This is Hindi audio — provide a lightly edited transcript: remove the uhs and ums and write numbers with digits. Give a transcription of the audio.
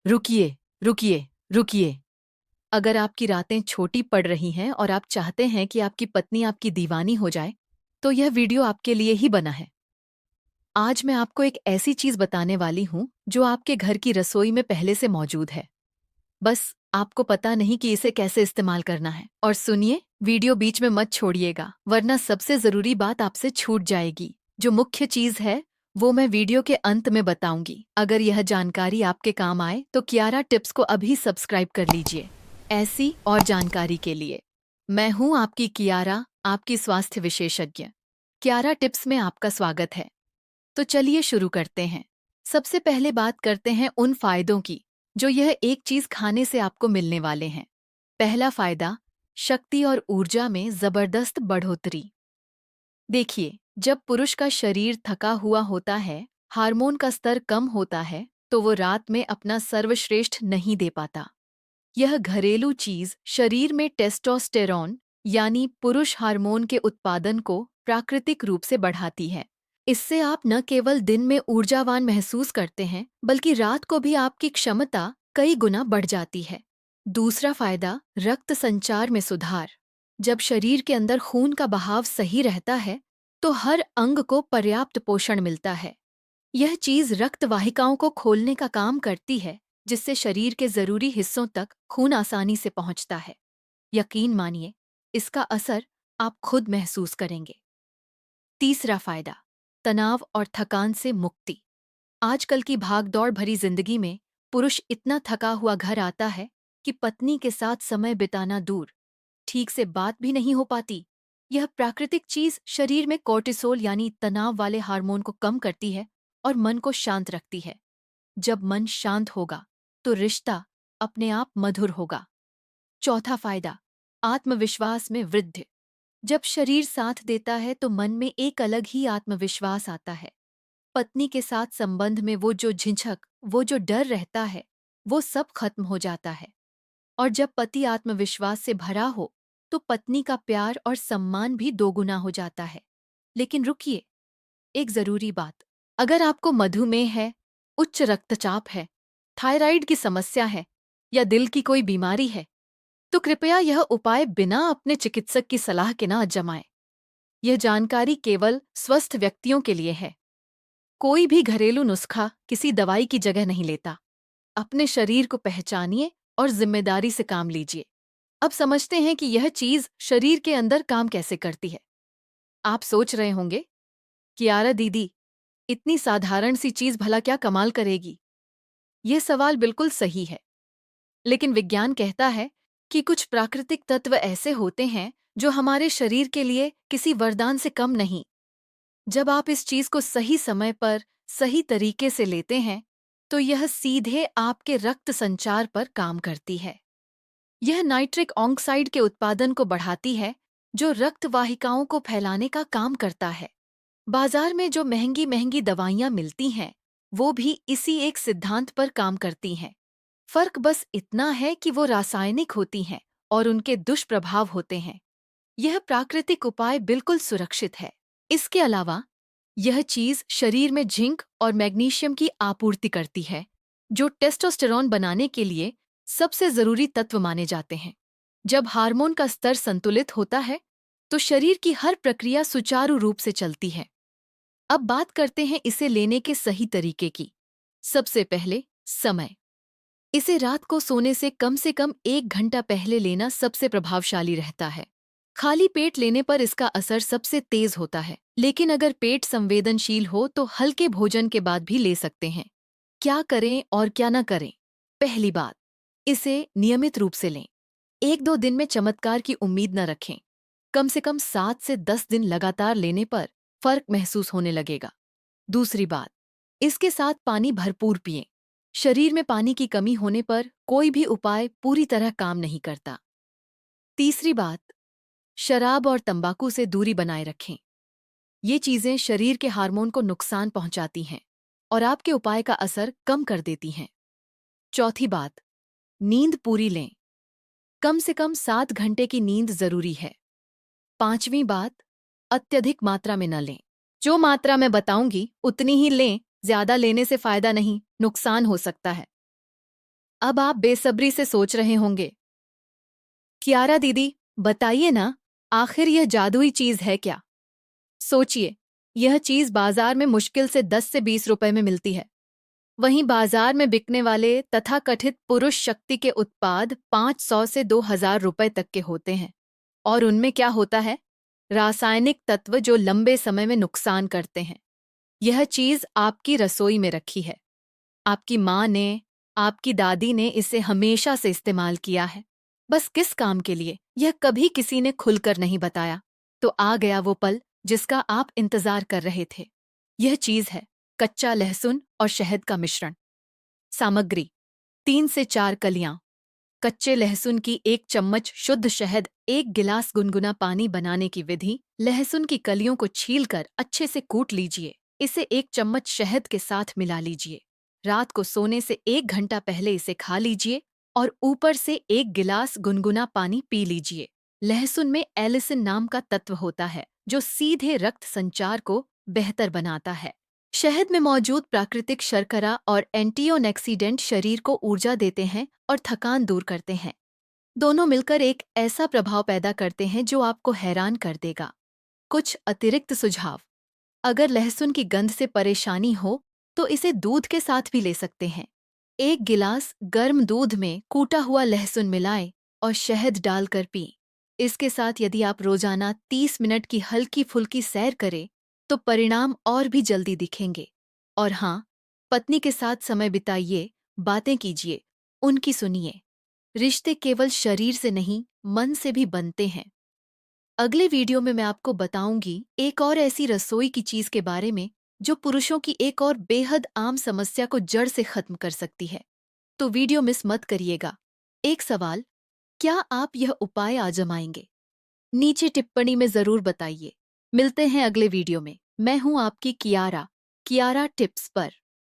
रुकिए, रुकिए, रुकिए। अगर आपकी रातें छोटी पड़ रही हैं और आप चाहते हैं कि आपकी पत्नी आपकी दीवानी हो जाए, तो यह वीडियो आपके लिए ही बना है। आज मैं आपको एक ऐसी चीज़ बताने वाली हूँ, जो आपके घर की रसोई में पहले से मौजूद है। बस आपको पता नहीं कि इसे कैसे इस्तेमाल करना है। और सुनिए, वीडियो बीच में मत छोड़िएगा, वरना सबसे ज़रूरी बात आपसे छूट जाएगी। जो मुख्य चीज़ है, वो मैं वीडियो के अंत में बताऊंगी। अगर यह जानकारी आपके काम आए, तो कियारा टिप्स को अभी सब्सक्राइब कर लीजिए। ऐसी और जानकारी के लिए मैं हूँ आपकी कियारा, आपकी स्वास्थ्य विशेषज्ञ। कियारा टिप्स में आपका स्वागत है। तो चलिए शुरू करते हैं। सबसे पहले बात करते हैं उन फायदों की, जो यह एक चीज खाने से आपको मिलने वाले हैं। पहला फायदा, शक्ति और ऊर्जा में जबरदस्त बढ़ोतरी। देखिए, जब पुरुष का शरीर थका हुआ होता है, हार्मोन का स्तर कम होता है, तो वो रात में अपना सर्वश्रेष्ठ नहीं दे पाता। यह घरेलू चीज शरीर में टेस्टोस्टेरॉन यानी पुरुष हार्मोन के उत्पादन को प्राकृतिक रूप से बढ़ाती है। इससे आप न केवल दिन में ऊर्जावान महसूस करते हैं, बल्कि रात को भी आपकी क्षमता कई गुना बढ़ जाती है। दूसरा फायदा, रक्त संचार में सुधार। जब शरीर के अंदर खून का बहाव सही रहता है, तो हर अंग को पर्याप्त पोषण मिलता है। यह चीज रक्त वाहिकाओं को खोलने का काम करती है, जिससे शरीर के जरूरी हिस्सों तक खून आसानी से पहुंचता है। यकीन मानिए, इसका असर आप खुद महसूस करेंगे। तीसरा फायदा, तनाव और थकान से मुक्ति। आजकल की भागदौड़ भरी जिंदगी में पुरुष इतना थका हुआ घर आता है कि पत्नी के साथ समय बिताना दूर, ठीक से बात भी नहीं हो पाती। यह प्राकृतिक चीज शरीर में कोर्टिसोल यानी तनाव वाले हार्मोन को कम करती है और मन को शांत रखती है। जब मन शांत होगा, तो रिश्ता अपने आप मधुर होगा। चौथा फायदा, आत्मविश्वास में वृद्धि। जब शरीर साथ देता है, तो मन में एक अलग ही आत्मविश्वास आता है। पत्नी के साथ संबंध में वो जो झिझक, वो जो डर रहता है, वो सब खत्म हो जाता है। और जब पति आत्मविश्वास से भरा हो, तो पत्नी का प्यार और सम्मान भी दोगुना हो जाता है। लेकिन रुकिए, एक जरूरी बात। अगर आपको मधुमेह है, उच्च रक्तचाप है, थायराइड की समस्या है या दिल की कोई बीमारी है, तो कृपया यह उपाय बिना अपने चिकित्सक की सलाह के ना आजमाएं। यह जानकारी केवल स्वस्थ व्यक्तियों के लिए है। कोई भी घरेलू नुस्खा किसी दवाई की जगह नहीं लेता। अपने शरीर को पहचानिए और जिम्मेदारी से काम लीजिए। अब समझते हैं कि यह चीज शरीर के अंदर काम कैसे करती है। आप सोच रहे होंगे, कियारा दीदी, इतनी साधारण सी चीज भला क्या कमाल करेगी? ये सवाल बिल्कुल सही है। लेकिन विज्ञान कहता है कि कुछ प्राकृतिक तत्व ऐसे होते हैं जो हमारे शरीर के लिए किसी वरदान से कम नहीं। जब आप इस चीज को सही समय पर सही तरीके से लेते हैं, तो यह सीधे आपके रक्त संचार पर काम करती है। यह नाइट्रिक ऑक्साइड के उत्पादन को बढ़ाती है, जो रक्त वाहिकाओं को फैलाने का काम करता है। बाजार में जो महंगी महंगी दवाइयाँ मिलती हैं, वो भी इसी एक सिद्धांत पर काम करती हैं। फर्क बस इतना है कि वो रासायनिक होती हैं और उनके दुष्प्रभाव होते हैं। यह प्राकृतिक उपाय बिल्कुल सुरक्षित है। इसके अलावा यह चीज शरीर में जिंक और मैग्नीशियम की आपूर्ति करती है, जो टेस्टोस्टेरॉन बनाने के लिए सबसे जरूरी तत्व माने जाते हैं। जब हार्मोन का स्तर संतुलित होता है, तो शरीर की हर प्रक्रिया सुचारू रूप से चलती है। अब बात करते हैं इसे लेने के सही तरीके की। सबसे पहले, समय। इसे रात को सोने से कम 1 घंटा पहले लेना सबसे प्रभावशाली रहता है। खाली पेट लेने पर इसका असर सबसे तेज होता है, लेकिन अगर पेट संवेदनशील हो तो हल्के भोजन के बाद भी ले सकते हैं। क्या करें और क्या न करें? पहली बात, इसे नियमित रूप से लें। 1-2 दिन में चमत्कार की उम्मीद न रखें। कम से कम 7 से 10 दिन लगातार लेने पर फर्क महसूस होने लगेगा। दूसरी बात, इसके साथ पानी भरपूर पिएं। शरीर में पानी की कमी होने पर कोई भी उपाय पूरी तरह काम नहीं करता। तीसरी बात, शराब और तंबाकू से दूरी बनाए रखें। ये चीजें शरीर के हार्मोन को नुकसान पहुंचाती हैं और आपके उपाय का असर कम कर देती हैं। चौथी बात, नींद पूरी लें। कम से कम 7 घंटे की नींद जरूरी है। पांचवी बात, अत्यधिक मात्रा में न लें। जो मात्रा मैं बताऊंगी उतनी ही लें, ज्यादा लेने से फायदा नहीं, नुकसान हो सकता है। अब आप बेसब्री से सोच रहे होंगे, कियारा दीदी बताइए ना, आखिर यह जादुई चीज है क्या? सोचिए, यह चीज बाजार में मुश्किल से 10 से 20 रुपए में मिलती है। वहीं बाजार में बिकने वाले तथाकथित पुरुष शक्ति के उत्पाद 500 से 2000 रुपए तक के होते हैं। और उनमें क्या होता है? रासायनिक तत्व जो लंबे समय में नुकसान करते हैं। यह चीज आपकी रसोई में रखी है। आपकी माँ ने, आपकी दादी ने इसे हमेशा से इस्तेमाल किया है। बस किस काम के लिए, यह कभी किसी ने खुलकर नहीं बताया। तो आ गया वो पल जिसका आप इंतजार कर रहे थे। यह चीज है कच्चा लहसुन और शहद का मिश्रण। सामग्री: 3 से 4 कलियां कच्चे लहसुन की, 1 चम्मच शुद्ध शहद, 1 गिलास गुनगुना पानी। बनाने की विधि: लहसुन की कलियों को छीलकर अच्छे से कूट लीजिए। इसे 1 चम्मच शहद के साथ मिला लीजिए। रात को सोने से 1 घंटा पहले इसे खा लीजिए और ऊपर से 1 गिलास गुनगुना पानी पी लीजिए। लहसुन में एलिसिन नाम का तत्व होता है जो सीधे रक्त संचार को बेहतर बनाता है। शहद में मौजूद प्राकृतिक शर्करा और एंटीऑक्सीडेंट शरीर को ऊर्जा देते हैं और थकान दूर करते हैं। दोनों मिलकर एक ऐसा प्रभाव पैदा करते हैं जो आपको हैरान कर देगा। कुछ अतिरिक्त सुझाव: अगर लहसुन की गंध से परेशानी हो तो इसे दूध के साथ भी ले सकते हैं। 1 गिलास गर्म दूध में कूटा हुआ लहसुन मिलाएं और शहद डालकर पीं। इसके साथ यदि आप रोजाना 30 मिनट की हल्की फुल्की सैर करें तो परिणाम और भी जल्दी दिखेंगे। और हाँ, पत्नी के साथ समय बिताइए, बातें कीजिए, उनकी सुनिए। रिश्ते केवल शरीर से नहीं, मन से भी बनते हैं। अगले वीडियो में मैं आपको बताऊंगी एक और ऐसी रसोई की चीज के बारे में जो पुरुषों की एक और बेहद आम समस्या को जड़ से खत्म कर सकती है। तो वीडियो मिस मत करिएगा। एक सवाल: क्या आप यह उपाय आजमाएंगे? नीचे टिप्पणी में जरूर बताइए। मिलते हैं अगले वीडियो में। मैं हूं आपकी कियारा टिप्स पर।